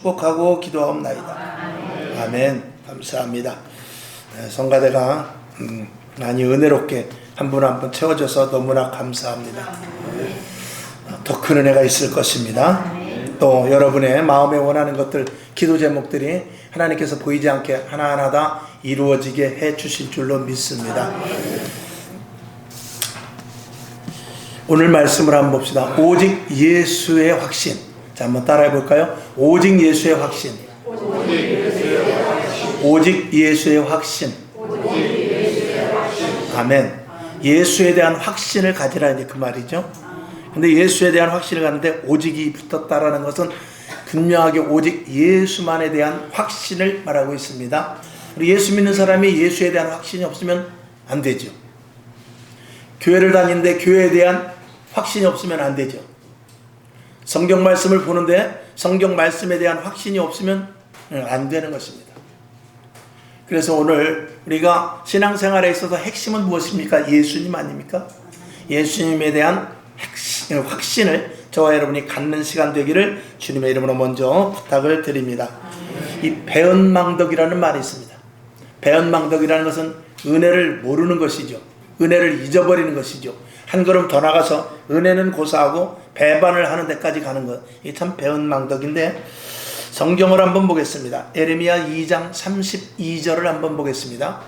축복하고 기도하옵나이다. 아멘. 감사합니다. 성가대가 많이 은혜롭게 한 분 한 분 채워줘서 너무나 감사합니다. 더 큰 은혜가 있을 것입니다. 또 여러분의 마음에 원하는 것들, 기도 제목들이 하나님께서 보이지 않게 하나하나 다 이루어지게 해 주실 줄로 믿습니다. 오늘 말씀을 한번 봅시다. 오직 예수의 확신. 자, 한번 따라해 볼까요? 오직 예수의 확신. 오직 예수의 확신. 아멘. 예수에 대한 확신을 가지라, 이제 그 말이죠. 근데 예수에 대한 확신을 가는데 오직이 붙었다라는 것은 분명하게 오직 예수만에 대한 확신을 말하고 있습니다. 예수 믿는 사람이 예수에 대한 확신이 없으면 안 되죠. 교회를 다니는데 교회에 대한 확신이 없으면 안 되죠. 성경 말씀을 보는데 성경 말씀에 대한 확신이 없으면 안 되는 것입니다. 그래서 오늘 우리가 신앙생활에 있어서 핵심은 무엇입니까? 예수님 아닙니까? 예수님에 대한 확신을 저와 여러분이 갖는 시간 되기를 주님의 이름으로 먼저 부탁을 드립니다. 이 배은망덕이라는 말이 있습니다. 배은망덕이라는 것은 은혜를 모르는 것이죠. 은혜를 잊어버리는 것이죠. 한 걸음 더 나가서 은혜는 고사하고 배반을 하는 데까지 가는 것. 이게 참 배은망덕인데, 성경을 한번 보겠습니다. 예레미야 2장 32절을 한번 보겠습니다.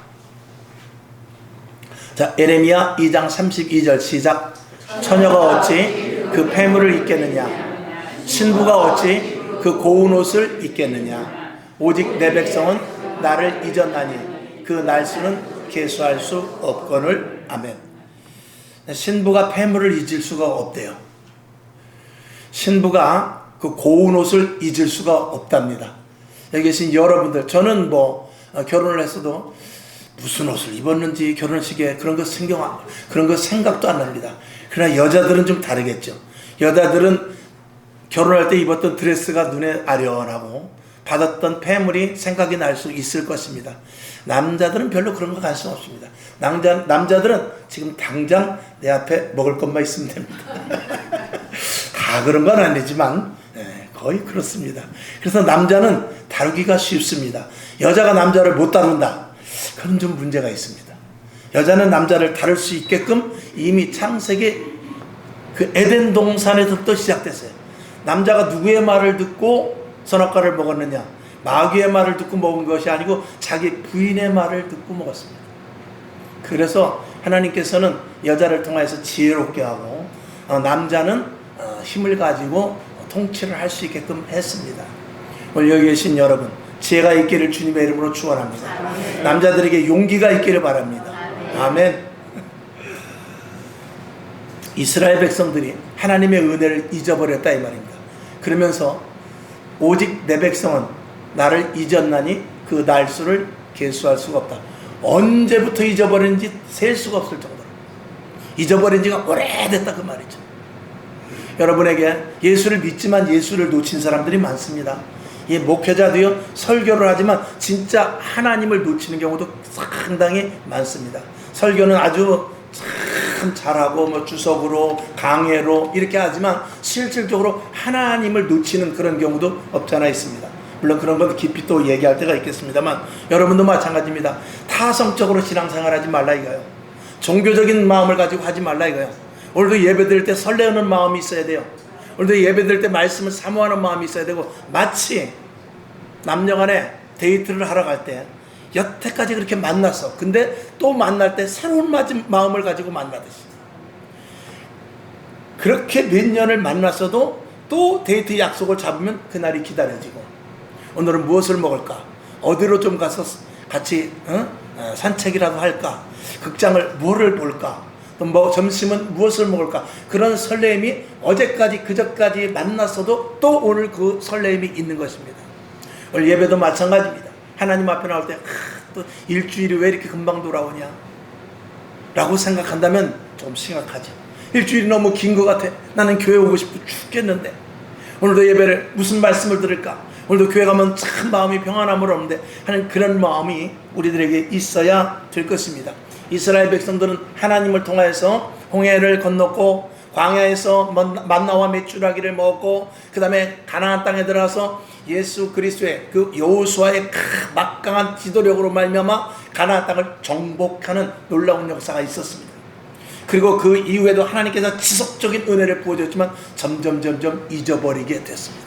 자, 예레미야 2장 32절 시작. 처녀가 어찌 그 폐물을 입겠느냐? 신부가 어찌 그 고운 옷을 입겠느냐? 오직 내 백성은 나를 잊었나니 그 날수는 계수할 수 없거늘. 아멘. 신부가 폐물을 잊을 수가 없대요. 신부가 그 고운 옷을 잊을 수가 없답니다. 여기 계신 여러분들, 저는 결혼을 했어도 무슨 옷을 입었는지 결혼식에 그런 거 생각도 안 납니다. 그러나 여자들은 좀 다르겠죠. 여자들은 결혼할 때 입었던 드레스가 눈에 아련하고 받았던 폐물이 생각이 날 수 있을 것입니다. 남자들은 별로 그런 거 관심 없습니다. 남자들은 지금 당장 내 앞에 먹을 것만 있으면 됩니다. 다 그런 건 아니지만 거의 그렇습니다. 그래서 남자는 다루기가 쉽습니다. 여자가 남자를 못 다룬다, 그건 좀 문제가 있습니다. 여자는 남자를 다룰 수 있게끔 이미 창세기 그 에덴 동산에서부터 시작됐어요. 남자가 누구의 말을 듣고 선악과를 먹었느냐? 마귀의 말을 듣고 먹은 것이 아니고 자기 부인의 말을 듣고 먹었습니다. 그래서 하나님께서는 여자를 통해서 지혜롭게 하고 남자는 힘을 가지고 통치를 할 수 있게끔 했습니다. 오늘 여기 계신 여러분, 지혜가 있기를 주님의 이름으로 축원합니다. 남자들에게 용기가 있기를 바랍니다. 아멘. 이스라엘 백성들이 하나님의 은혜를 잊어버렸다 이 말입니다. 그러면서 오직 내 백성은 나를 잊었나니 그 날수를 계수할 수가 없다. 언제부터 잊어버린지 셀 수가 없을 정도로 잊어버린 지가 오래됐다 그 말이죠. 여러분에게 예수를 믿지만 예수를 놓친 사람들이 많습니다. 이 목회자도요, 설교를 하지만 진짜 하나님을 놓치는 경우도 상당히 많습니다. 설교는 아주 참 잘하고 주석으로 강해로 이렇게 하지만 실질적으로 하나님을 놓치는 그런 경우도 없잖아 있습니다. 물론 그런 건 깊이 또 얘기할 때가 있겠습니다만 여러분도 마찬가지입니다. 타성적으로 신앙생활하지 말라 이거예요. 종교적인 마음을 가지고 하지 말라 이거예요. 오늘도 예배 드릴 때 설레는 마음이 있어야 돼요. 오늘도 예배 드릴 때 말씀을 사모하는 마음이 있어야 되고, 마치 남녀간에 데이트를 하러 갈 때 여태까지 그렇게 만났어. 근데 또 만날 때 새로운 마음을 가지고 만나듯이, 그렇게 몇 년을 만났어도 또 데이트 약속을 잡으면 그날이 기다려지고, 오늘은 무엇을 먹을까? 어디로 좀 가서 같이 산책이라도 할까? 극장을 뭐를 볼까? 또 점심은 무엇을 먹을까? 그런 설레임이 어제까지 그저까지 만났어도 또 오늘 그 설레임이 있는 것입니다. 오늘 예배도 마찬가지입니다. 하나님 앞에 나올 때 또 일주일이 왜 이렇게 금방 돌아오냐 라고 생각한다면 조금 심각하죠. 일주일이 너무 긴 것 같아. 나는 교회 오고 싶어 죽겠는데 오늘도 예배를 무슨 말씀을 들을까? 오늘도 교회 가면 참 마음이 평안함을 얻는데 하는 그런 마음이 우리들에게 있어야 될 것입니다. 이스라엘 백성들은 하나님을 통해서 홍해를 건넜고 광야에서 만나와 메추라기를 먹었고, 그 다음에 가나안 땅에 들어가서 예수 그리스도의 그 여호수아의 막강한 지도력으로 말미암아 가나안 땅을 정복하는 놀라운 역사가 있었습니다. 그리고 그 이후에도 하나님께서 지속적인 은혜를 부어줬지만 점점 잊어버리게 됐습니다.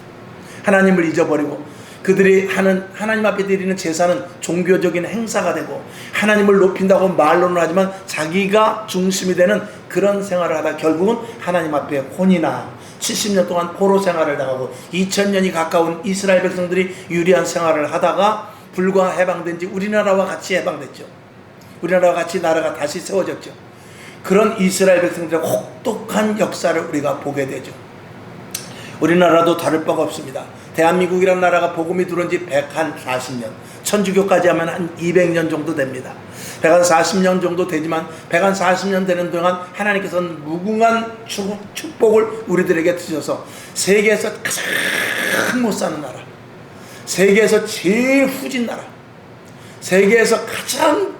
하나님을 잊어버리고 그들이 하는 하나님 앞에 드리는 제사는 종교적인 행사가 되고 하나님을 높인다고 말로는 하지만 자기가 중심이 되는 그런 생활을 하다 결국은 하나님 앞에 혼이나 70년 동안 포로 생활을 당하고 2000년이 가까운 이스라엘 백성들이 유리한 생활을 하다가 불과 해방된 지 우리나라와 같이 해방됐죠. 우리나라와 같이 나라가 다시 세워졌죠. 그런 이스라엘 백성들의 혹독한 역사를 우리가 보게 되죠. 우리나라도 다를 바가 없습니다. 대한민국이라는 나라가 복음이 들어온 지 140년, 천주교까지 하면 한 200년 정도 됩니다. 140년 정도 되지만 140년 되는 동안 하나님께서는 무궁한 축복을 우리들에게 주셔서 세계에서 가장 못 사는 나라, 세계에서 제일 후진 나라, 세계에서 가장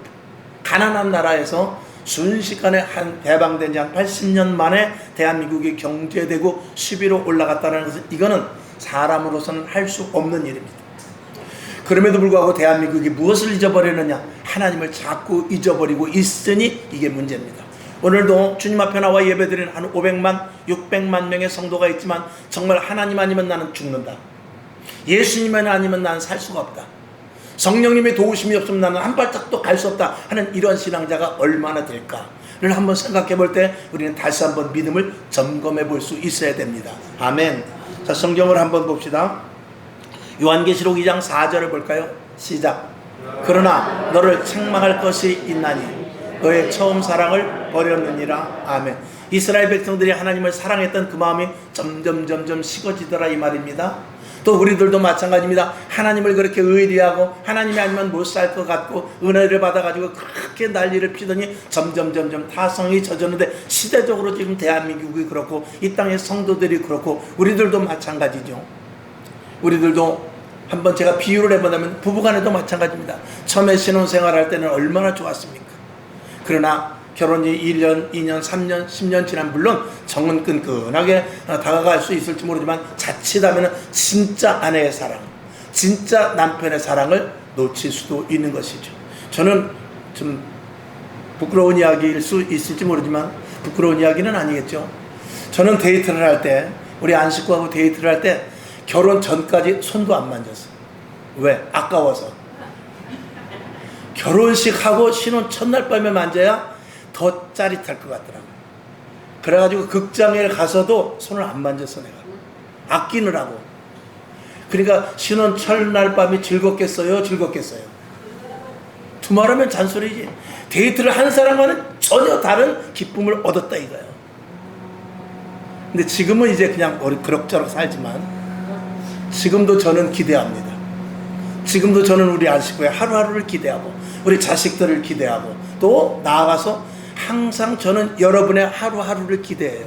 가난한 나라에서 순식간에 한 해방된 지 한 80년 만에 대한민국이 경제되고 10위로 올라갔다는 것은 이거는 사람으로서는 할 수 없는 일입니다. 그럼에도 불구하고 대한민국이 무엇을 잊어버리느냐? 하나님을 자꾸 잊어버리고 있으니 이게 문제입니다. 오늘도 주님 앞에 나와 예배드리는 한 500만, 600만 명의 성도가 있지만 정말 하나님 아니면 나는 죽는다. 예수님만 아니면 나는 살 수가 없다. 성령님의 도우심이 없으면 나는 한 발짝도 갈 수 없다 하는 이런 신앙자가 얼마나 될까를 한번 생각해 볼 때 우리는 다시 한번 믿음을 점검해 볼 수 있어야 됩니다. 아멘. 자, 성경을 한번 봅시다. 요한계시록 2장 4절을 볼까요? 시작. 그러나 너를 책망할 것이 있나니 너의 처음 사랑을 버렸느니라. 아멘. 이스라엘 백성들이 하나님을 사랑했던 그 마음이 점점 식어지더라 이 말입니다. 또 우리들도 마찬가지입니다. 하나님을 그렇게 의리하고 하나님이 아니면 못 살 것 같고 은혜를 받아가지고 그렇게 난리를 피더니 점점 타성이 젖었는데 시대적으로 지금 대한민국이 그렇고 이 땅의 성도들이 그렇고 우리들도 마찬가지죠. 우리들도 한번 제가 비유를 해보자면 부부간에도 마찬가지입니다. 처음에 신혼생활할 때는 얼마나 좋았습니까? 그러나 결혼이 1년, 2년, 3년, 10년 지난 물론 정은 끈끈하게 다가갈 수 있을지 모르지만 자칫하면 진짜 아내의 사랑, 진짜 남편의 사랑을 놓칠 수도 있는 것이죠. 저는 좀 부끄러운 이야기일 수 있을지 모르지만 부끄러운 이야기는 아니겠죠. 저는 데이트를 할 때 우리 안식구하고 데이트를 할 때 결혼 전까지 손도 안 만졌어요. 왜? 아까워서. 결혼식하고 신혼 첫날 밤에 만져야 더 짜릿할 것 같더라고요. 그래가지고 극장에 가서도 손을 안 만졌어 내가. 아끼느라고. 그러니까 신혼 첫날 밤이 즐겁겠어요? 즐겁겠어요? 두말하면 잔소리지. 데이트를 한 사람과는 전혀 다른 기쁨을 얻었다 이거예요. 근데 지금은 이제 그냥 그럭저럭 살지만 지금도 저는 기대합니다. 지금도 저는 우리 안식구의 하루하루를 기대하고 우리 자식들을 기대하고 또 나아가서 항상 저는 여러분의 하루하루를 기대해요.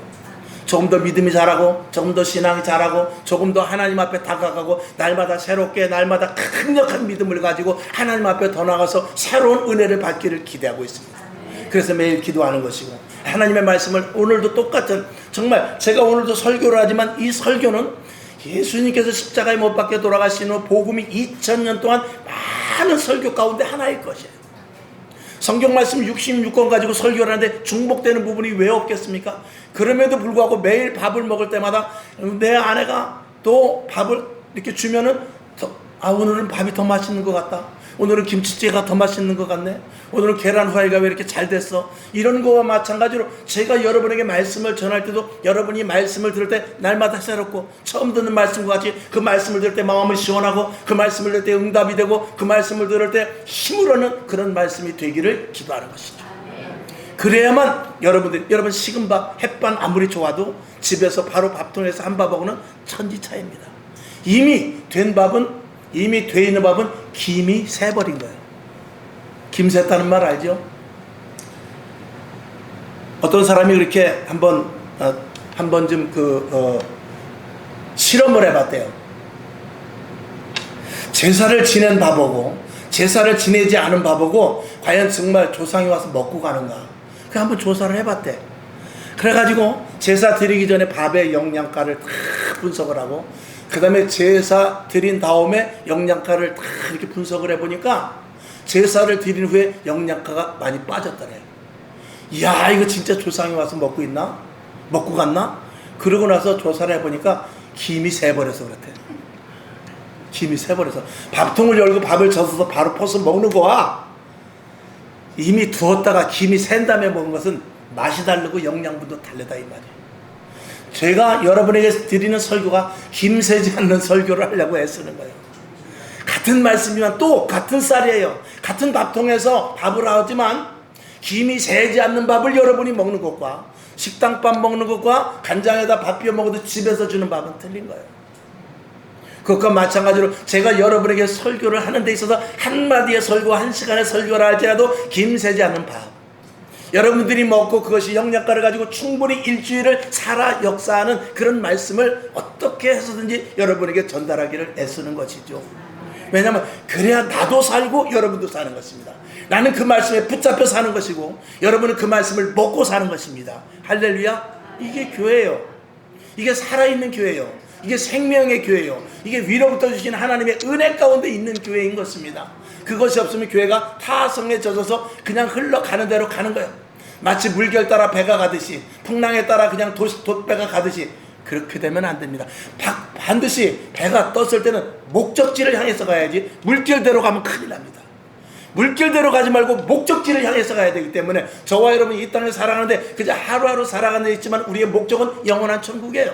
조금 더 믿음이 자라고 조금 더 신앙이 자라고 조금 더 하나님 앞에 다가가고 날마다 새롭게 날마다 강력한 믿음을 가지고 하나님 앞에 더 나가서 새로운 은혜를 받기를 기대하고 있습니다. 그래서 매일 기도하는 것이고 하나님의 말씀을 오늘도 똑같은 정말 제가 오늘도 설교를 하지만 이 설교는 예수님께서 십자가에 못 박혀 돌아가신 후 복음이 2000년 동안 많은 설교 가운데 하나일 것이에요. 성경 말씀 66권 가지고 설교를 하는데 중복되는 부분이 왜 없겠습니까? 그럼에도 불구하고 매일 밥을 먹을 때마다 내 아내가 또 밥을 이렇게 주면은 오늘은 밥이 더 맛있는 것 같다. 오늘은 김치찌개가 더 맛있는 것 같네. 오늘은 계란 후라이가 왜 이렇게 잘 됐어. 이런 거와 마찬가지로 제가 여러분에게 말씀을 전할 때도 여러분이 말씀을 들을 때 날마다 새롭고 처음 듣는 말씀과 같이 그 말씀을 들을 때 마음을 시원하고 그 말씀을 들을 때 응답이 되고 그 말씀을 들을 때 힘을 얻는 그런 말씀이 되기를 기도하는 것이죠. 그래야만 여러분 식은 밥 햇반 아무리 좋아도 집에서 바로 밥통에서 한 밥하고는 천지차이입니다. 이미 돼 있는 밥은 김이 새버린 거예요. 김 샜다는 말 알죠? 어떤 사람이 그렇게 한번 좀 실험을 해봤대요. 제사를 지낸 밥하고 제사를 지내지 않은 밥하고 과연 정말 조상이 와서 먹고 가는가? 그 한번 조사를 해봤대. 그래가지고 제사 드리기 전에 밥의 영양가를 다 분석을 하고 그 다음에 제사 드린 다음에 영양가를 다 이렇게 분석을 해보니까 제사를 드린 후에 영양가가 많이 빠졌더래요. 이야, 이거 진짜 조상이 와서 먹고 있나? 먹고 갔나? 그러고 나서 조사를 해보니까 김이 새버려서 그렇대. 김이 새버려서 밥통을 열고 밥을 젖어서 바로 퍼서 먹는 거와 이미 두었다가 김이 샌 다음에 먹은 것은 맛이 다르고 영양분도 다르다 이 말이에요. 제가 여러분에게 드리는 설교가 김 새지 않는 설교를 하려고 애쓰는 거예요. 같은 말씀이지만 또 같은 쌀이에요. 같은 밥통에서 밥을 하지만 김이 새지 않는 밥을 여러분이 먹는 것과 식당밥 먹는 것과 간장에다 밥 비벼 먹어도 집에서 주는 밥은 틀린 거예요. 그것과 마찬가지로 제가 여러분에게 설교를 하는 데 있어서 한마디의 설교, 한 시간의 설교를 할지라도 김 새지 않는 밥, 여러분들이 먹고 그것이 영양가를 가지고 충분히 일주일을 살아 역사하는 그런 말씀을 어떻게 해서든지 여러분에게 전달하기를 애쓰는 것이죠. 왜냐하면 그래야 나도 살고 여러분도 사는 것입니다. 나는 그 말씀에 붙잡혀 사는 것이고 여러분은 그 말씀을 먹고 사는 것입니다. 할렐루야. 이게 교회예요. 이게 살아있는 교회예요. 이게 생명의 교회예요. 이게 위로부터 주신 하나님의 은혜 가운데 있는 교회인 것입니다. 그것이 없으면 교회가 타성에 젖어서 그냥 흘러가는 대로 가는 거예요. 마치 물결 따라 배가 가듯이, 풍랑에 따라 그냥 돛배가 가듯이. 그렇게 되면 안 됩니다. 반드시 배가 떴을 때는 목적지를 향해서 가야지 물결대로 가면 큰일 납니다. 물결대로 가지 말고 목적지를 향해서 가야 되기 때문에 저와 여러분이 이 땅을 살아가는데 그저 하루하루 살아가는 데 있지만 우리의 목적은 영원한 천국이에요.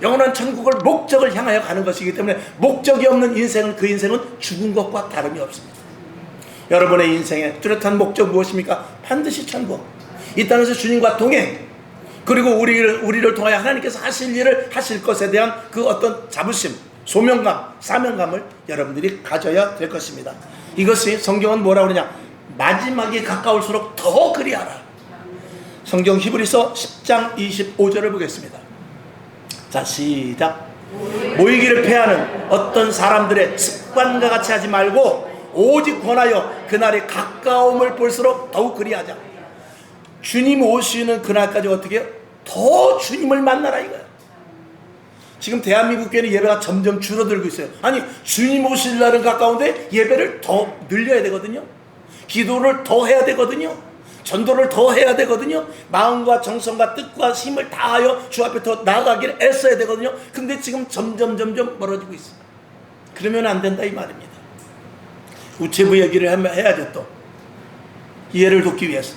영원한 천국을 목적을 향하여 가는 것이기 때문에 목적이 없는 인생은 그 인생은 죽은 것과 다름이 없습니다. 여러분의 인생의 뚜렷한 목적 무엇입니까? 반드시 천국. 이 땅에서 주님과 동행, 그리고 우리를 통하여 하나님께서 하실 일을 하실 것에 대한 그 어떤 자부심, 소명감, 사명감을 여러분들이 가져야 될 것입니다. 이것이 성경은 뭐라고 그러냐? 마지막이 가까울수록 더 그리하라. 성경 히브리서 10장 25절을 보겠습니다. 자, 시작. 모이기를 패하는 어떤 사람들의 습관과 같이 하지 말고 오직 권하여 그날의 가까움을 볼수록 더욱 그리하자. 주님 오시는 그날까지 어떻게 해요? 더 주님을 만나라 이거야. 지금 대한민국 교회는 예배가 점점 줄어들고 있어요. 아니, 주님 오실 날은 가까운데 예배를 더 늘려야 되거든요. 기도를 더 해야 되거든요. 전도를 더 해야 되거든요. 마음과 정성과 뜻과 힘을 다하여 주 앞에 더 나아가기를 애써야 되거든요. 근데 지금 점점 멀어지고 있어요. 그러면 안 된다 이 말입니다. 우체부 얘기를 해야죠. 또 이해를 돕기 위해서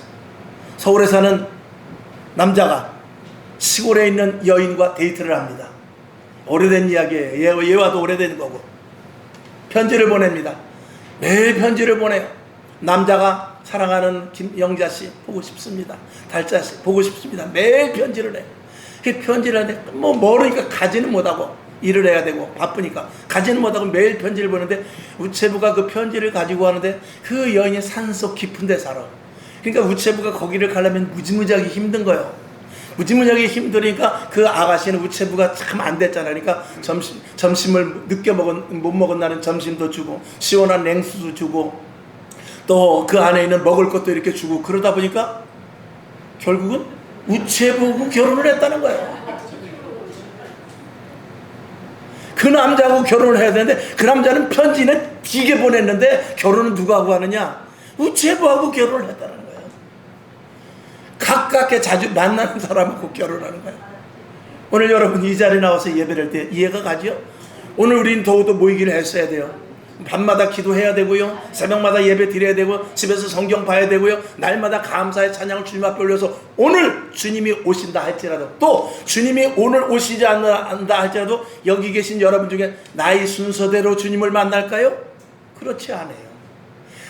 서울에 사는 남자가 시골에 있는 여인과 데이트를 합니다. 오래된 이야기예요. 얘와도 오래된 거고. 편지를 보냅니다. 매일 편지를 보내요. 남자가 사랑하는 김영자씨 보고 싶습니다. 달자씨 보고 싶습니다. 매일 편지를 해요. 그 편지를 하는데 모르니까 가지는 못하고 일을 해야 되고 바쁘니까 가지는 못하고 매일 편지를 보는데 우체부가 그 편지를 가지고 가는데 그 여인이 산속 깊은 데 살아. 그러니까 우체부가 거기를 가려면 무지무지하게 힘든 거예요. 무지무지하게 힘드니까 그 아가씨는 우체부가 참 안 됐잖아요. 그러니까 점심을 늦게 못 먹은 날은 점심도 주고 시원한 냉수도 주고 또 그 안에 있는 먹을 것도 이렇게 주고 그러다 보니까 결국은 우체부하고 결혼을 했다는 거예요. 그 남자하고 결혼을 해야 되는데 그 남자는 편지는 기게 보냈는데 결혼은 누가 하고 하느냐? 우체부하고 결혼을 했다는 거예요. 가깝게 자주 만나는 사람하고 결혼하는 거예요. 오늘 여러분 이 자리에 나와서 예배를 할 때 이해가 가죠? 오늘 우리는 더욱더 모이기를 했어야 돼요. 밤마다 기도해야 되고요. 새벽마다 예배 드려야 되고 집에서 성경 봐야 되고요. 날마다 감사의 찬양을 주님 앞에 올려서 오늘 주님이 오신다 할지라도 또 주님이 오늘 오시지 않는다 할지라도 여기 계신 여러분 중에 나이 순서대로 주님을 만날까요? 그렇지 않아요.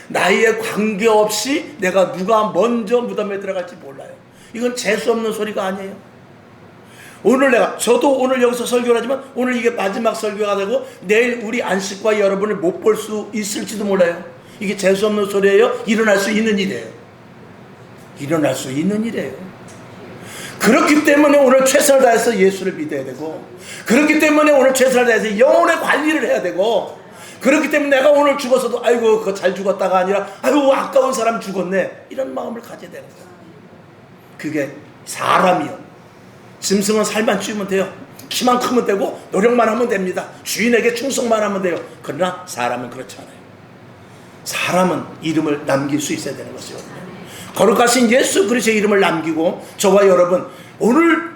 나이에 관계없이 내가 누가 먼저 무덤에 들어갈지 몰라요. 이건 재수 없는 소리가 아니에요. 저도 오늘 여기서 설교를 하지만 오늘 이게 마지막 설교가 되고 내일 우리 안식과 여러분을 못 볼 수 있을지도 몰라요. 이게 재수 없는 소리예요? 일어날 수 있는 일이에요. 일어날 수 있는 일이에요. 그렇기 때문에 오늘 최선을 다해서 예수를 믿어야 되고 그렇기 때문에 오늘 최선을 다해서 영혼의 관리를 해야 되고 그렇기 때문에 내가 오늘 죽었어도 아이고 그거 잘 죽었다가 아니라 아이고 아까운 사람 죽었네 이런 마음을 가져야 되는 거예요. 그게 사람이요. 짐승은 살만 찌우면 돼요. 키만 크면 되고 노력만 하면 됩니다. 주인에게 충성만 하면 돼요. 그러나 사람은 그렇지 않아요. 사람은 이름을 남길 수 있어야 되는 것이거든요. 거룩하신 예수 그리스도의 이름을 남기고 저와 여러분 오늘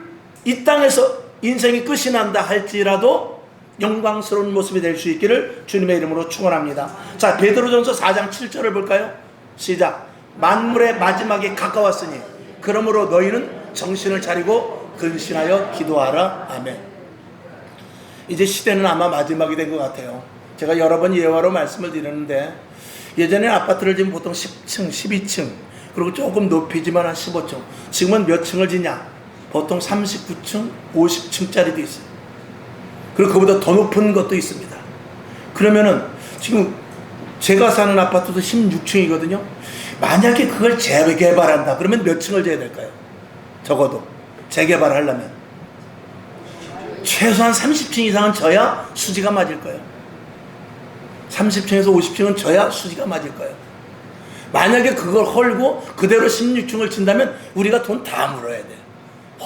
이 땅에서 인생이 끝이 난다 할지라도 영광스러운 모습이 될 수 있기를 주님의 이름으로 축원합니다. 자, 베드로전서 4장 7절을 볼까요? 시작. 만물의 마지막이 가까웠으니 그러므로 너희는 정신을 차리고 근신하여 기도하라. 아멘. 이제 시대는 아마 마지막이 된 것 같아요. 제가 여러 번 예화로 말씀을 드렸는데 예전에 아파트를 지금 보통 10층, 12층 그리고 조금 높이지만 한 15층. 지금은 몇 층을 지냐? 보통 39층, 50층짜리도 있어요. 그리고 그보다 더 높은 것도 있습니다. 그러면은 지금 제가 사는 아파트도 16층이거든요. 만약에 그걸 재개발한다 그러면 몇 층을 재야 될까요? 적어도 재개발하려면 최소한 30층 이상은 져야 수지가 맞을 거예요. 30층에서 50층은 져야 수지가 맞을 거예요. 만약에 그걸 헐고 그대로 16층을 친다면 우리가 돈 다 물어야 돼요.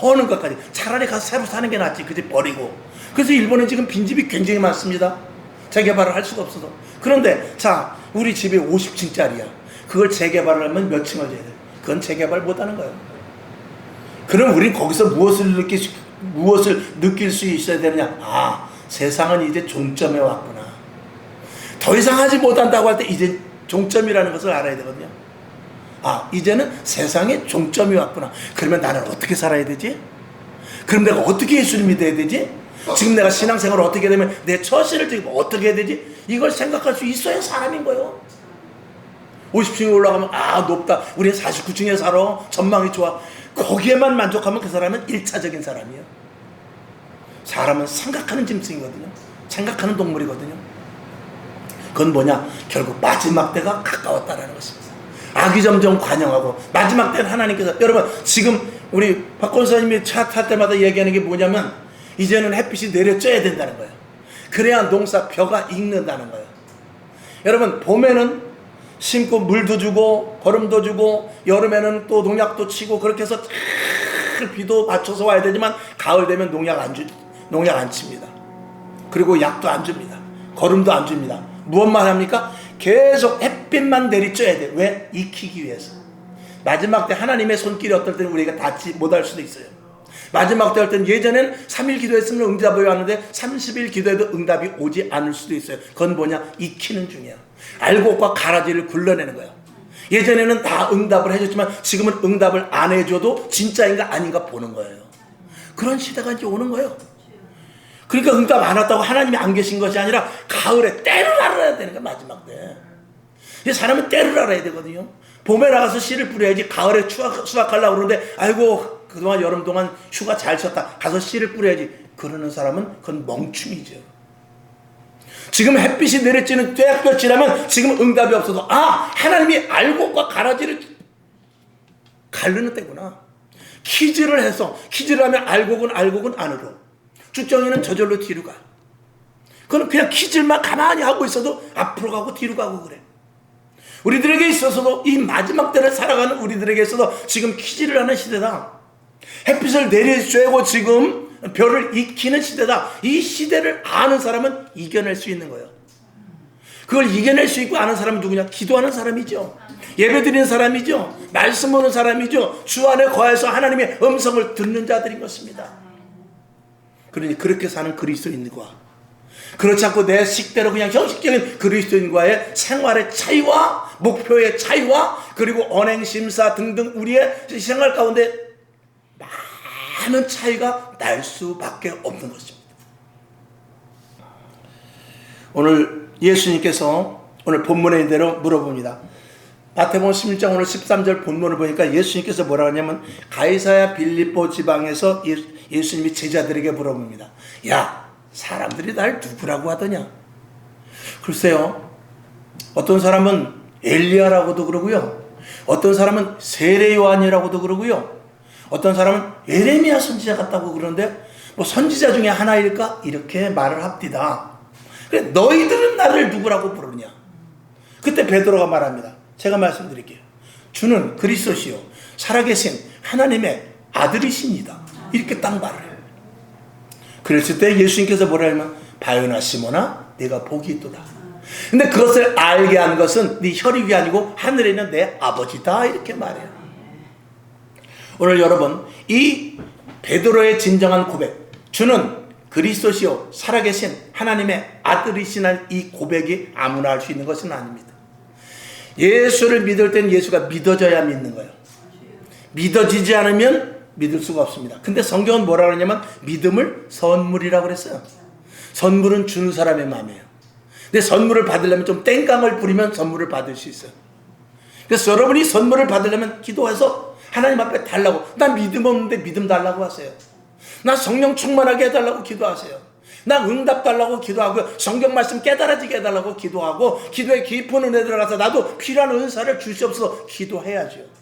허는 것까지. 차라리 가서 새로 사는 게 낫지. 그지 버리고. 그래서 일본에 지금 빈집이 굉장히 많습니다. 재개발을 할 수가 없어서. 그런데 자, 우리 집이 50층짜리야. 그걸 재개발을 하면 몇 층을 줘야 돼? 그건 재개발 못하는 거예요. 그럼 우린 거기서 무엇을 느낄 수 있어야 되느냐? 아, 세상은 이제 종점에 왔구나. 더 이상 하지 못한다고 할 때 이제 종점이라는 것을 알아야 되거든요. 아, 이제는 세상에 종점이 왔구나. 그러면 나는 어떻게 살아야 되지? 그럼 내가 어떻게 예수님이 돼야 되지? 지금 내가 신앙생활을 어떻게 되면 내 처신을 지금 어떻게 해야 되지? 이걸 생각할 수 있어야 사람인 거예요. 50층에 올라가면 아 높다. 우리는 49층에 살아. 전망이 좋아. 거기에만 만족하면 그 사람은 1차적인 사람이에요. 사람은 생각하는 짐승이거든요. 생각하는 동물이거든요. 그건 뭐냐? 결국 마지막 때가 가까웠다라는 것입니다. 악이 점점 관영하고 마지막 때는 하나님께서 여러분 지금 우리 박권 선생님이 차 탈 때마다 얘기하는 게 뭐냐면 이제는 햇빛이 내려쪄야 된다는 거예요. 그래야 농사 벼가 익는다는 거예요. 여러분 봄에는 심고 물도 주고 거름도 주고 여름에는 또 농약도 치고 그렇게 해서 비도 맞춰서 와야 되지만 가을 되면 농약 안 칩니다. 그리고 약도 안 줍니다. 거름도 안 줍니다. 무엇만 합니까? 계속 햇빛만 내리쬐야 돼. 왜? 익히기 위해서. 마지막 때 하나님의 손길이 어떨 때는 우리가 닿지 못할 수도 있어요. 마지막 때 할 때는 예전에는 3일 기도했으면 응답이 왔는데 30일 기도해도 응답이 오지 않을 수도 있어요. 그건 뭐냐? 익히는 중이야. 알곡과 가라지를 굴러내는 거야. 예전에는 다 응답을 해줬지만 지금은 응답을 안 해줘도 진짜인가 아닌가 보는 거예요. 그런 시대가 이제 오는 거예요. 그러니까 응답 안 왔다고 하나님이 안 계신 것이 아니라 가을에 때를 알아야 되는 거야. 마지막 때. 사람은 때를 알아야 되거든요. 봄에 나가서 씨를 뿌려야지. 가을에 수확하려고 그러는데 아이고 그동안 여름 동안 휴가 잘 쉬었다. 가서 씨를 뿌려야지. 그러는 사람은 그건 멍충이죠. 지금 햇빛이 내려지는 때가 지나면 지금 응답이 없어도 아 하나님이 알곡과 가라지를 가르는 때구나. 키즈를 해서 키즈를 하면 알곡은 안으로 쭉정이는 저절로 뒤로 가. 그건 그냥 키즈만 가만히 하고 있어도 앞으로 가고 뒤로 가고 그래. 우리들에게 있어서도 이 마지막 때를 살아가는 우리들에게 있어서 지금 키즈를 하는 시대다. 햇빛을 내리쬐고 지금 별을 익히는 시대다. 이 시대를 아는 사람은 이겨낼 수 있는 거예요. 그걸 이겨낼 수 있고 아는 사람은 누구냐? 기도하는 사람이죠. 예배드리는 사람이죠. 말씀 보는 사람이죠. 주 안에 거해서 하나님의 음성을 듣는 자들인 것입니다. 그러니 그렇게 사는 그리스도인과 그렇지 않고 내 식대로 그냥 형식적인 그리스도인과의 생활의 차이와 목표의 차이와 그리고 언행심사 등등 우리의 생활 가운데 많은 차이가 날 수밖에 없는 것입니다. 오늘 예수님께서 오늘 본문의 대로 물어봅니다. 마태복음 16장 오늘 13절 본문을 보니까 예수님께서 뭐라고 하냐면 가이사야 빌립보 지방에서 예수님이 제자들에게 물어봅니다. 야, 사람들이 날 누구라고 하더냐? 글쎄요. 어떤 사람은 엘리야라고도 그러고요. 어떤 사람은 세례 요한이라고도 그러고요. 어떤 사람은 예레미야 선지자 같다고 그러는데 뭐 선지자 중에 하나일까? 이렇게 말을 합디다. 그래, 너희들은 나를 누구라고 부르냐? 그때 베드로가 말합니다. 제가 말씀드릴게요. 주는 그리스도시요 살아계신 하나님의 아들이십니다. 이렇게 딱 말을 해요. 그랬을 때 예수님께서 뭐라 하냐면 바요나 시몬아 네가 복이 있도다. 근데 그것을 알게 한 것은 네 혈육이 아니고 하늘에 있는 내 아버지다, 이렇게 말해요. 오늘 여러분, 이 베드로의 진정한 고백, 주는 그리스도시요 살아계신 하나님의 아들이시라는 이 고백이 아무나 할 수 있는 것은 아닙니다. 예수를 믿을 때는 예수가 믿어져야 믿는 거예요. 믿어지지 않으면 믿을 수가 없습니다. 근데 성경은 뭐라 그러냐면 믿음을 선물이라고 그랬어요. 선물은 주는 사람의 마음이에요. 근데 선물을 받으려면 좀 땡깡을 부리면 선물을 받을 수 있어요. 그래서 여러분이 선물을 받으려면 기도해서 하나님 앞에 달라고. 나 믿음 없는데 믿음 달라고 하세요. 나 성령 충만하게 해달라고 기도하세요. 나 응답 달라고 기도하고요. 성경 말씀 깨달아지게 해달라고 기도하고, 기도에 깊은 은혜 들어가서 나도 필요한 은사를 주시옵소서 기도해야죠.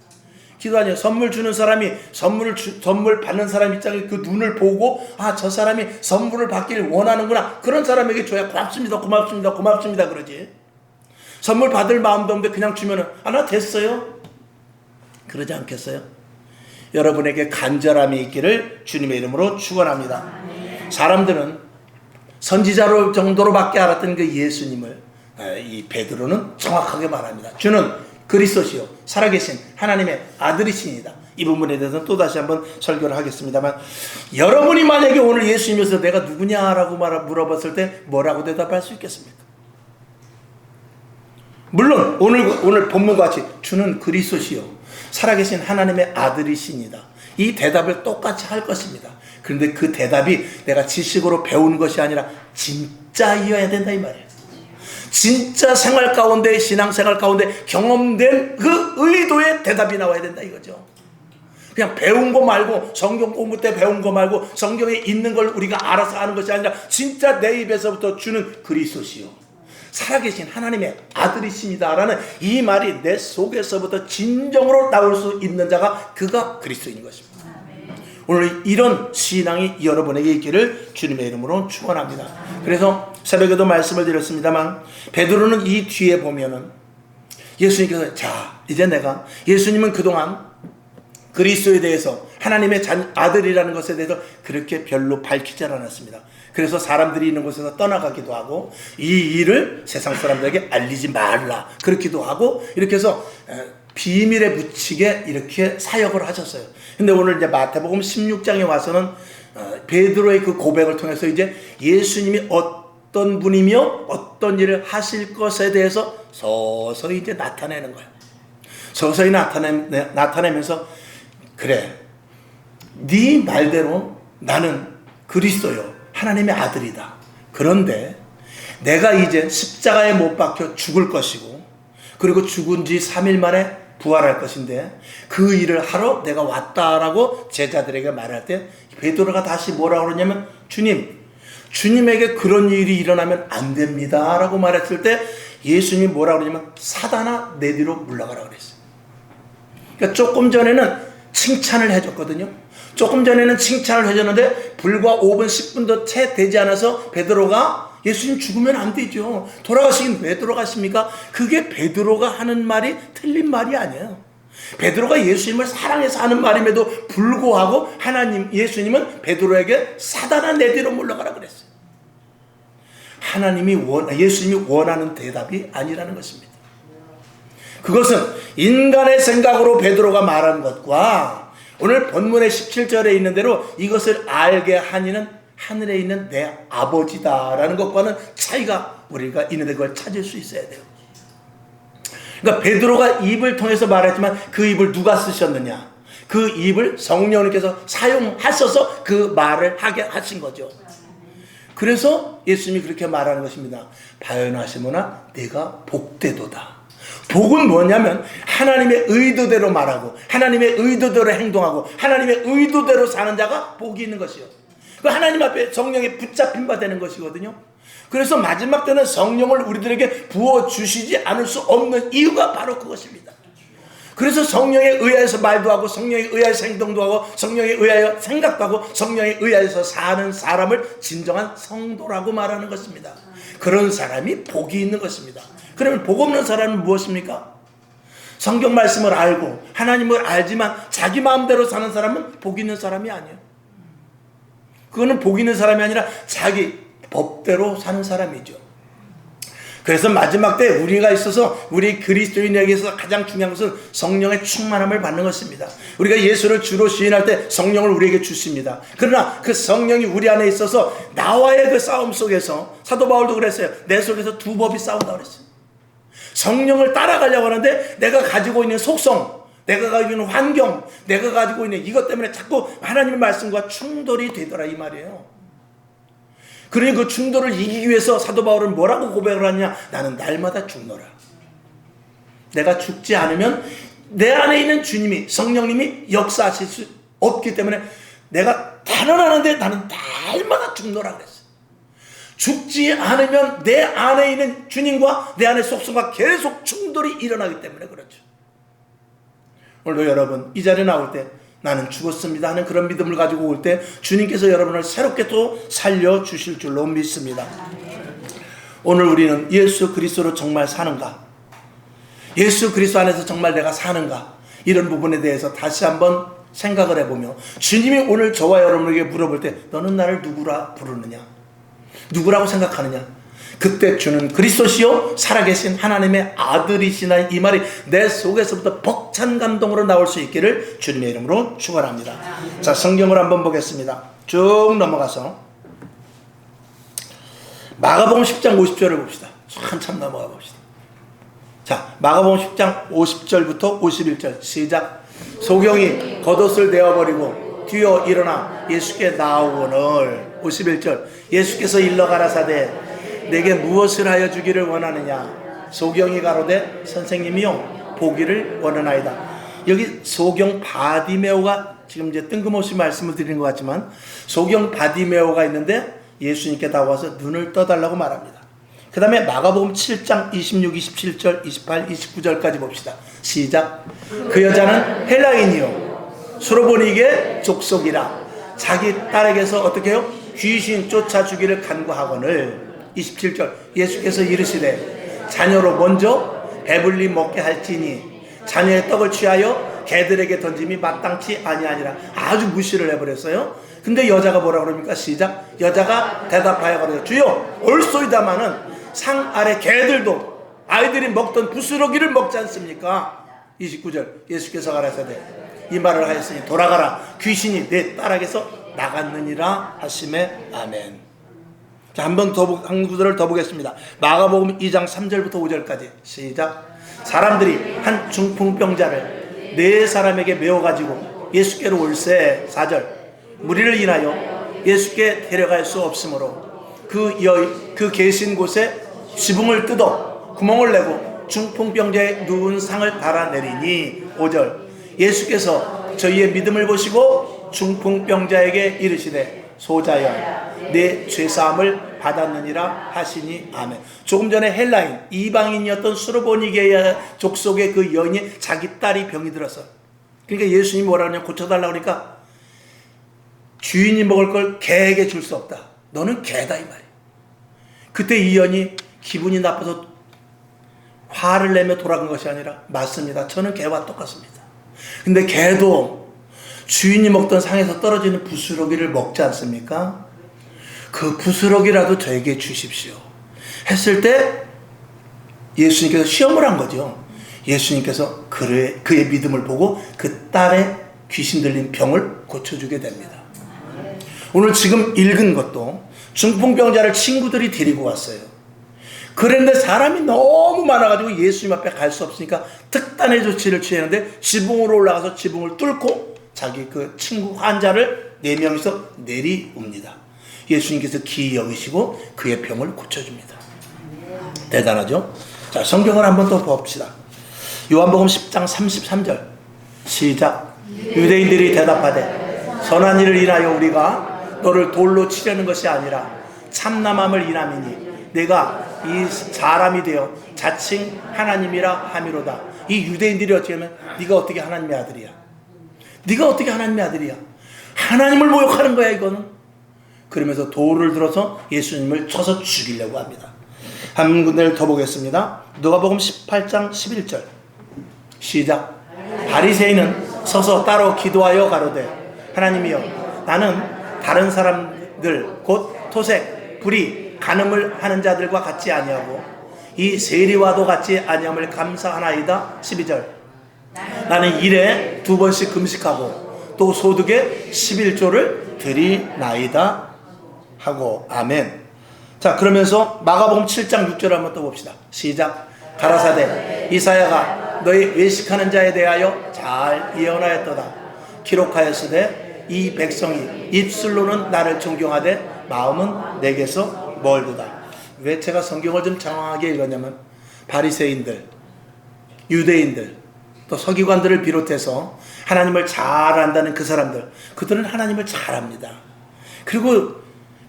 기도하냐. 선물 주는 사람이 선물 받는 사람 입장에 그 눈을 보고 저 사람이 선물을 받기를 원하는구나, 그런 사람에게 줘야 고맙습니다 고맙습니다 고맙습니다 그러지. 선물 받을 마음도 없는데 그냥 주면은 나 됐어요 그러지 않겠어요? 여러분에게 간절함이 있기를 주님의 이름으로 축원합니다. 사람들은 선지자로 정도로밖에 알았던 그 예수님을 이 베드로는 정확하게 말합니다. 주는 그리스도시요 살아계신 하나님의 아들이십니다. 이 부분에 대해서는 또다시 한번 설교를 하겠습니다만, 여러분이 만약에 오늘 예수님에서 내가 누구냐라고 물어봤을 때 뭐라고 대답할 수 있겠습니까? 물론 오늘 본문과 같이 주는 그리스도시요 살아계신 하나님의 아들이십니다, 이 대답을 똑같이 할 것입니다. 그런데 그 대답이 내가 지식으로 배우는 것이 아니라 진짜이어야 된다, 이 말이에요. 진짜 생활 가운데, 신앙생활 가운데 경험된 그 의도의 대답이 나와야 된다, 이거죠. 그냥 배운 거 말고, 성경 공부 때 배운 거 말고, 성경에 있는 걸 우리가 알아서 하는 것이 아니라 진짜 내 입에서부터 주는 그리스도시요 살아계신 하나님의 아들이십니다 라는 이 말이 내 속에서부터 진정으로 나올 수 있는 자가 그가 그리스도인 것입니다. 오늘 이런 신앙이 여러분에게 있기를 주님의 이름으로 축원합니다. 그래서 새벽에도 말씀을 드렸습니다만, 베드로는 이 뒤에 보면은 예수님께서 이제 내가, 예수님은 그동안 그리스도에 대해서, 하나님의 아들이라는 것에 대해서 그렇게 별로 밝히지 않았습니다. 그래서 사람들이 있는 곳에서 떠나가기도 하고, 이 일을 세상 사람들에게 알리지 말라 그렇기도 하고, 이렇게 해서 비밀에 묻히게 이렇게 사역을 하셨어요. 근데 오늘 이제 마태복음 16장에 와서는 베드로의 그 고백을 통해서 이제 예수님이 어떤 분이며 어떤 일을 하실 것에 대해서 서서히 이제 나타내는 거예요. 서서히 나타내면서 그래, 네 말대로 나는 그리스도요 하나님의 아들이다. 그런데 내가 이제 십자가에 못 박혀 죽을 것이고, 그리고 죽은 지 3일 만에 부활할 것인데 그 일을 하러 내가 왔다라고 제자들에게 말할 때 베드로가 다시 뭐라고 그러냐면, 주님에게 그런 일이 일어나면 안 됩니다 라고 말했을 때 예수님이 뭐라고 그러냐면, 사단아 내 뒤로 물러가라고 그랬어요. 그러니까 조금 전에는 칭찬을 해줬거든요. 조금 전에는 칭찬을 해줬는데 불과 5분 10분도 채 되지 않아서 베드로가, 예수님 죽으면 안 되죠, 돌아가시긴 왜 돌아가십니까? 그게 베드로가 하는 말이 틀린 말이 아니에요. 베드로가 예수님을 사랑해서 하는 말임에도 불구하고 예수님은 베드로에게 사단아 내 뒤로 물러가라 그랬어요. 예수님이 원하는 대답이 아니라는 것입니다. 그것은 인간의 생각으로 베드로가 말한 것과 오늘 본문의 17절에 있는 대로 이것을 알게 하니는 하늘에 있는 내 아버지다라는 것과는 차이가 우리가 있는데 그걸 찾을 수 있어야 돼요. 그러니까 베드로가 입을 통해서 말했지만 그 입을 누가 쓰셨느냐? 그 입을 성령님께서 사용하셔서 그 말을 하게 하신 거죠. 그래서 예수님이 그렇게 말하는 것입니다. 바요나 시몬아 네가 복되도다. 복은 뭐냐면 하나님의 의도대로 말하고 하나님의 의도대로 행동하고 하나님의 의도대로 사는 자가 복이 있는 것이요. 그 하나님 앞에 성령에 붙잡힌 바 되는 것이거든요. 그래서 마지막 때는 성령을 우리들에게 부어주시지 않을 수 없는 이유가 바로 그것입니다. 그래서 성령에 의하여서 말도 하고 성령에 의하여서 행동도 하고 성령에 의하여 생각도 하고 성령에 의하여서 사는 사람을 진정한 성도라고 말하는 것입니다. 그런 사람이 복이 있는 것입니다. 그러면 복 없는 사람은 무엇입니까? 성경 말씀을 알고 하나님을 알지만 자기 마음대로 사는 사람은 복 있는 사람이 아니에요. 그거는 복 있는 사람이 아니라 자기 법대로 사는 사람이죠. 그래서 마지막 때 우리가 있어서 우리 그리스도인에게서 가장 중요한 것은 성령의 충만함을 받는 것입니다. 우리가 예수를 주로 시인할 때 성령을 우리에게 주십니다. 그러나 그 성령이 우리 안에 있어서 나와의 그 싸움 속에서, 사도 바울도 그랬어요. 내 속에서 두 법이 싸운다 그랬어요. 성령을 따라가려고 하는데 내가 가지고 있는 속성, 내가 가지고 있는 환경, 내가 가지고 있는 이것 때문에 자꾸 하나님의 말씀과 충돌이 되더라 이 말이에요. 그러니 그 충돌을 이기기 위해서 사도 바울은 뭐라고 고백을 하냐? 나는 날마다 죽노라. 내가 죽지 않으면 내 안에 있는 주님이, 성령님이 역사하실 수 없기 때문에 내가 단언하는데 나는 날마다 죽노라 그랬어요. 죽지 않으면 내 안에 있는 주님과 내 안의 속성과 계속 충돌이 일어나기 때문에 그렇죠. 오늘도 여러분 이 자리에 나올 때 나는 죽었습니다 하는 그런 믿음을 가지고 올 때 주님께서 여러분을 새롭게 또 살려주실 줄로 믿습니다. 오늘 우리는 예수 그리스도로 정말 사는가, 예수 그리스도 안에서 정말 내가 사는가, 이런 부분에 대해서 다시 한번 생각을 해보며 주님이 오늘 저와 여러분에게 물어볼 때 너는 나를 누구라 부르느냐, 누구라고 생각하느냐, 그때 주는 그리스도시요 살아계신 하나님의 아들이시나, 이 말이 내 속에서부터 벅찬 감동으로 나올 수 있기를 주님의 이름으로 축원합니다. 자, 성경을 한번 보겠습니다. 쭉 넘어가서 마가복음 10장 50절을 봅시다. 한참 넘어가 봅시다. 자, 마가복음 10장 50절부터 51절 시작. 소경이 겉옷을 내어버리고 뛰어 일어나 예수께 나오거늘. 51절 예수께서 일러 가라사대 내게 무엇을 하여 주기를 원하느냐. 소경이 가로되 선생님이요 보기를 원하나이다. 여기 소경 바디메오가 지금 이제 뜬금없이 말씀을 드리는 것 같지만 소경 바디메오가 있는데 예수님께 다가와서 눈을 떠달라고 말합니다. 그 다음에 마가복음 7장 26, 27절, 28, 29절까지 봅시다. 시작. 그 여자는 헬라인이요 수로보니게 족속이라 자기 딸에게서 어떻게 해요? 귀신 쫓아주기를 간구하거늘. 27절 예수께서 이르시되 자녀로 먼저 배불리 먹게 할지니 자녀의 떡을 취하여 개들에게 던짐이 마땅치 아니하니라. 아주 무시를 해버렸어요. 근데 여자가 뭐라 그럽니까? 시작. 여자가 대답하여 가로되 주여 옳소이다마는 상 아래 개들도 아이들이 먹던 부스러기를 먹지 않습니까? 29절 예수께서 가라사대 이 말을 하였으니 돌아가라 귀신이 내 딸에게서 나갔느니라 하시매. 아멘. 자, 한 구절을 더 보겠습니다. 마가복음 2장 3절부터 5절까지 시작. 사람들이 한 중풍병자를 4사람에게 메워가지고 예수께로 올세. 4절 무리를 인하여 예수께 데려갈 수 없으므로 그 계신 곳에 지붕을 뜯어 구멍을 내고 중풍병자의 누운 상을 달아내리니. 5절 예수께서 저희의 믿음을 보시고 중풍병자에게 이르시되 소자여 내 죄사함을 받았느니라 하시니. 아멘. 조금 전에 헬라인 이방인이었던 수르보니게 족속의 그 여인이 자기 딸이 병이 들어서, 그러니까 예수님이 뭐라 하냐면 고쳐달라고 그러니까 주인이 먹을 걸 개에게 줄 수 없다. 너는 개다 이 말이에요. 그때 이 여인이 기분이 나빠서 화를 내며 돌아간 것이 아니라 맞습니다. 저는 개와 똑같습니다. 근데 개도 주인이 먹던 상에서 떨어지는 부스러기를 먹지 않습니까? 그 부스러기라도 저에게 주십시오 했을 때 예수님께서 시험을 한 거죠. 예수님께서 그의 믿음을 보고 그 딸의 귀신 들린 병을 고쳐주게 됩니다. 오늘 지금 읽은 것도 중풍병자를 친구들이 데리고 왔어요. 그런데 사람이 너무 많아가지고 예수님 앞에 갈 수 없으니까 특단의 조치를 취했는데 지붕으로 올라가서 지붕을 뚫고 자기 그 친구 환자를 4명이서 내리옵니다. 예수님께서 기이 여기시고 그의 병을 고쳐줍니다. 대단하죠? 자, 성경을 한번 더 봅시다. 요한복음 10장 33절 시작. 유대인들이 대답하되 선한 일을 인하여 우리가 너를 돌로 치려는 것이 아니라 참남함을 인함이니 내가 이 사람이 되어 자칭 하나님이라 함이로다. 이 유대인들이 어떻게 하면 네가 어떻게 하나님의 아들이야? 네가 어떻게 하나님의 아들이야? 하나님을 모욕하는 거야 이거는. 그러면서 돌을 들어서 예수님을 쳐서 죽이려고 합니다. 한 군데를 더 보겠습니다. 누가복음 18장 11절 시작. 바리새인은 서서 따로 기도하여 가로되 하나님이여 나는 다른 사람 세리들 곧 토색, 불의, 간음을 하는 자들과 같지 아니하고 이 세리와도 같지 아니함을 감사하나이다. 12절. 나는 일에 2번씩 금식하고 또 소득에 11조를 드리나이다 하고. 아멘. 자, 그러면서 마가복음 7장 6절 한번 또 봅시다. 시작. 가라사대 이사야가 너희 외식하는 자에 대하여 잘 예언하였도다. 기록하였으되 이 백성이 입술로는 나를 존경하되 마음은 내게서 멀도다. 왜 제가 성경을 좀 장황하게 읽었냐면 바리새인들, 유대인들, 또 서기관들을 비롯해서 하나님을 잘 안다는 그 사람들, 그들은 하나님을 잘 압니다.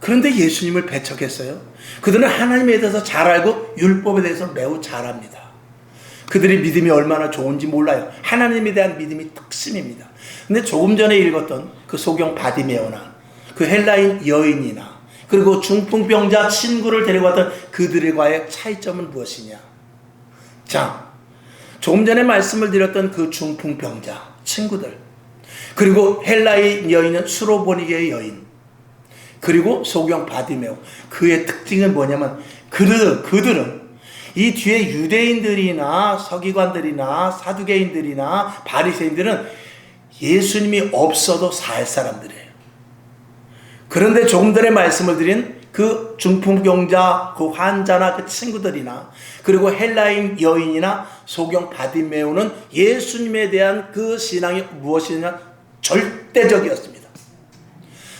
그런데 예수님을 배척했어요. 그들은 하나님에 대해서 잘 알고 율법에 대해서 매우 잘 압니다. 그들의 믿음이 얼마나 좋은지 몰라요. 하나님에 대한 믿음이 특심입니다. 근데 조금 전에 읽었던 그 소경 바디메오나 그 헬라인 여인이나 그리고 중풍병자 친구를 데리고 왔던 그들과의 차이점은 무엇이냐? 자, 조금 전에 말씀을 드렸던 그 중풍병자 친구들, 그리고 헬라인 여인은 수로보니게의 여인, 그리고 소경 바디메오, 그의 특징은 뭐냐면 그들은 이 뒤에 유대인들이나 서기관들이나 사두개인들이나 바리새인들은 예수님이 없어도 살 사람들이에요. 그런데 조금 전에 말씀을 드린 그 중풍병자, 그 환자나 그 친구들이나 그리고 헬라인 여인이나 소경 바디메오는 예수님에 대한 그 신앙이 무엇이냐? 절대적이었습니다.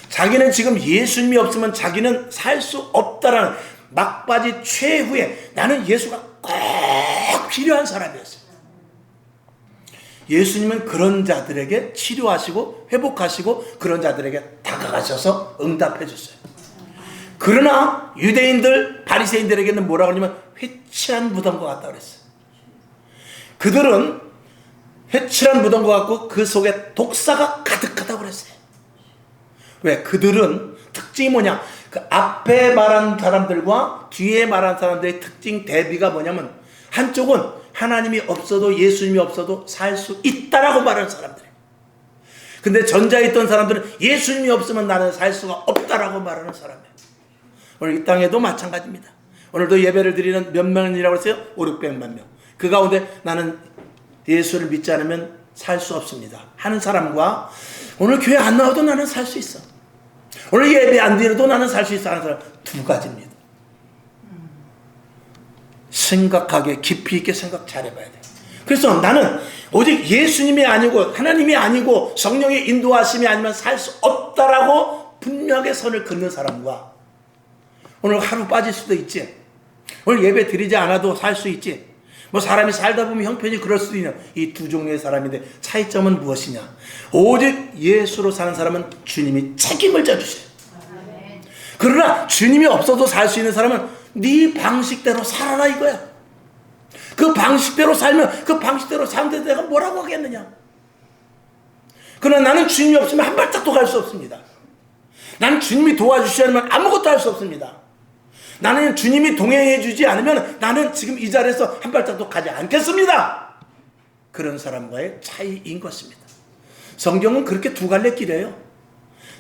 자기는 지금 예수님이 없으면 자기는 살 수 없다라는 막바지 최후에 나는 예수가 꼭 필요한 사람이었어요. 예수님은 그런 자들에게 치료하시고 회복하시고 그런 자들에게 다가가셔서 응답해 줬어요. 그러나 유대인들, 바리새인들에게는 뭐라고 하냐면 회칠한 무덤과 같다고 그랬어요. 그들은 회칠한 무덤과 같고 그 속에 독사가 가득하다고 그랬어요. 왜? 그들은 특징이 뭐냐? 그 앞에 말한 사람들과 뒤에 말한 사람들의 특징 대비가 뭐냐면 한쪽은 하나님이 없어도 예수님이 없어도 살 수 있다라고 말하는 사람들이에요. 근데 전자에 있던 사람들은 예수님이 없으면 나는 살 수가 없다라고 말하는 사람이에요. 오늘 이 땅에도 마찬가지입니다. 오늘도 예배를 드리는 몇 명이라고 했어요? 500~600만 명. 그 가운데 나는 예수를 믿지 않으면 살 수 없습니다 하는 사람과 오늘 교회 안 나와도 나는 살 수 있어, 오늘 예배 안 드려도 나는 살 수 있어 하는 사람, 두 가지입니다. 심각하게 깊이 있게 생각 잘해봐야 돼요. 그래서 나는 오직 예수님이 아니고 하나님이 아니고 성령의 인도하심이 아니면 살 수 없다라고 분명하게 선을 긋는 사람과 오늘 하루 빠질 수도 있지, 오늘 예배 드리지 않아도 살 수 있지, 뭐 사람이 살다 보면 형편이 그럴 수도 있냐, 이 두 종류의 사람인데 차이점은 무엇이냐? 오직 예수로 사는 사람은 주님이 책임을 져주세요. 그러나 주님이 없어도 살 수 있는 사람은 네 방식대로 살아라 이거야. 그 방식대로 살면 그 방식대로 사는데 내가 뭐라고 하겠느냐? 그러나 나는 주님이 없으면 한 발짝도 갈 수 없습니다. 나는 주님이 도와주시지 않으면 아무것도 할 수 없습니다. 나는 주님이 동행해 주지 않으면 나는 지금 이 자리에서 한 발짝도 가지 않겠습니다. 그런 사람과의 차이인 것입니다. 성경은 그렇게 두 갈래 길이에요.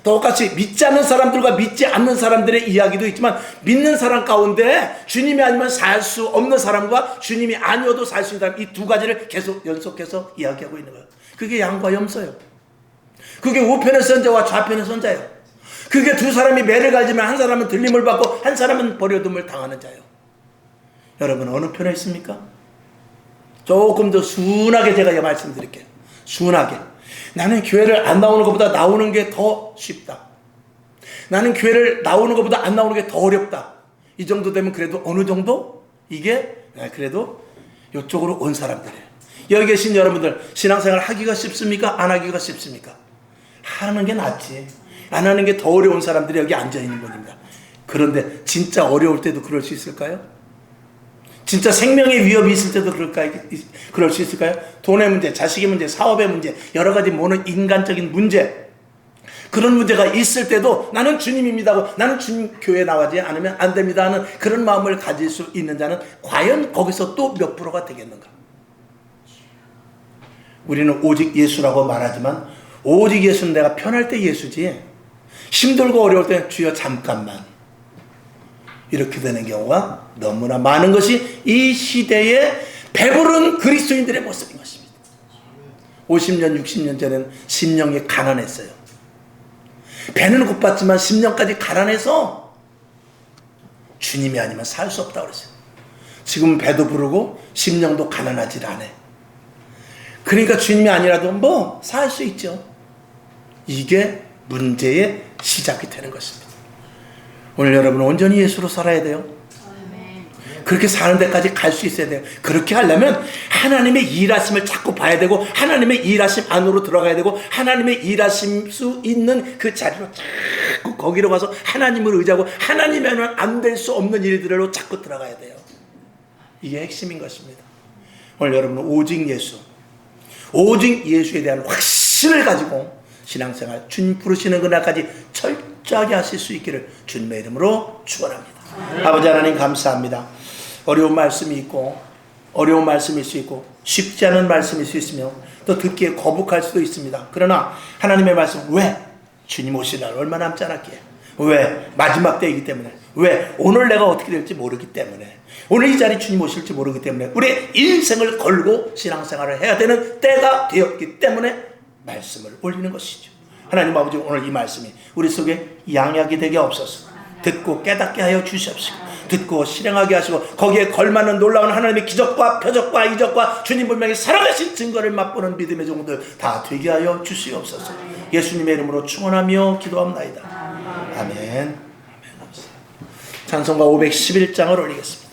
똑같이 믿지 않는 사람들과 믿지 않는 사람들의 이야기도 있지만 믿는 사람 가운데 주님이 아니면 살 수 없는 사람과 주님이 아니어도 살 수 있는 사람, 이 두 가지를 계속 연속해서 이야기하고 있는 거예요. 그게 양과 염소예요. 그게 우편의 선자와 좌편의 선자예요. 그게 두 사람이 매를 갈지만 한 사람은 들림을 받고 한 사람은 버려둠을 당하는 자예요. 여러분 어느 편에 있습니까? 조금 더 순하게 제가 말씀드릴게요. 순하게. 나는 교회를 안 나오는 것보다 나오는 게 더 쉽다. 나는 교회를 나오는 것보다 안 나오는 게 더 어렵다. 이 정도 되면 그래도 어느 정도 이게 그래도 이쪽으로 온 사람들이에요. 여기 계신 여러분들 신앙생활 하기가 쉽습니까? 안 하기가 쉽습니까? 하는 게 낫지. 안 하는 게 더 어려운 사람들이 여기 앉아있는 분입니다. 그런데 진짜 어려울 때도 그럴 수 있을까요? 진짜 생명의 위협이 있을 때도 그럴 수 있을까요? 돈의 문제, 자식의 문제, 사업의 문제, 여러 가지 모든 인간적인 문제, 그런 문제가 있을 때도 나는 주님입니다 하고 나는 주님 교회에 나가지 않으면 안 됩니다 하는 그런 마음을 가질 수 있는 자는 과연 거기서 또 몇 프로가 되겠는가? 우리는 오직 예수라고 말하지만 오직 예수는 내가 편할 때 예수지, 힘들고 어려울 때 주여 잠깐만. 이렇게 되는 경우가 너무나 많은 것이 이 시대의 배부른 그리스도인들의 모습인 것입니다. 50년, 60년 전에는 심령이 가난했어요. 배는 고팠지만 심령까지 가난해서 주님이 아니면 살 수 없다고 그랬어요. 지금 배도 부르고 심령도 가난하지 않아. 그러니까 주님이 아니라도 뭐 살 수 있죠. 이게 문제의 시작이 되는 것입니다. 오늘 여러분은 온전히 예수로 살아야 돼요. 그렇게 사는 데까지 갈 수 있어야 돼요. 그렇게 하려면 하나님의 일하심을 자꾸 봐야 되고 하나님의 일하심 안으로 들어가야 되고 하나님의 일하실 수 있는 그 자리로 자꾸 거기로 가서 하나님을 의지하고 하나님이면 안 될 수 없는 일들로 자꾸 들어가야 돼요. 이게 핵심인 것입니다. 오늘 여러분은 오직 예수에 대한 확신을 가지고 신앙생활 주님 부르시는 그날까지 철저하게 하실 수 있기를 주님의 이름으로 축원합니다. 아버지 하나님 감사합니다. 어려운 말씀이 있고 어려운 말씀일 수 있고 쉽지 않은 말씀일 수 있으며 또 듣기에 거북할 수도 있습니다. 그러나 하나님의 말씀 왜? 주님 오실 날 얼마 남지 않았기에 왜? 마지막 때이기 때문에 왜? 오늘 내가 어떻게 될지 모르기 때문에 오늘 이 자리 주님 오실지 모르기 때문에 우리의 인생을 걸고 신앙생활을 해야 되는 때가 되었기 때문에 말씀을 올리는 것이죠. 하나님 아버지 오늘 이 말씀이 우리 속에 양약이 되게 없어서 듣고 깨닫게 하여 주시옵시고 듣고 실행하게 하시고 거기에 걸맞는 놀라운 하나님의 기적과 표적과 이적과 주님 분명히 살아계신 증거를 맛보는 믿음의 종들 다 되게 하여 주시옵소서. 예수님의 이름으로 축원하며 기도합나이다. 아멘. 찬송가 511장을 올리겠습니다.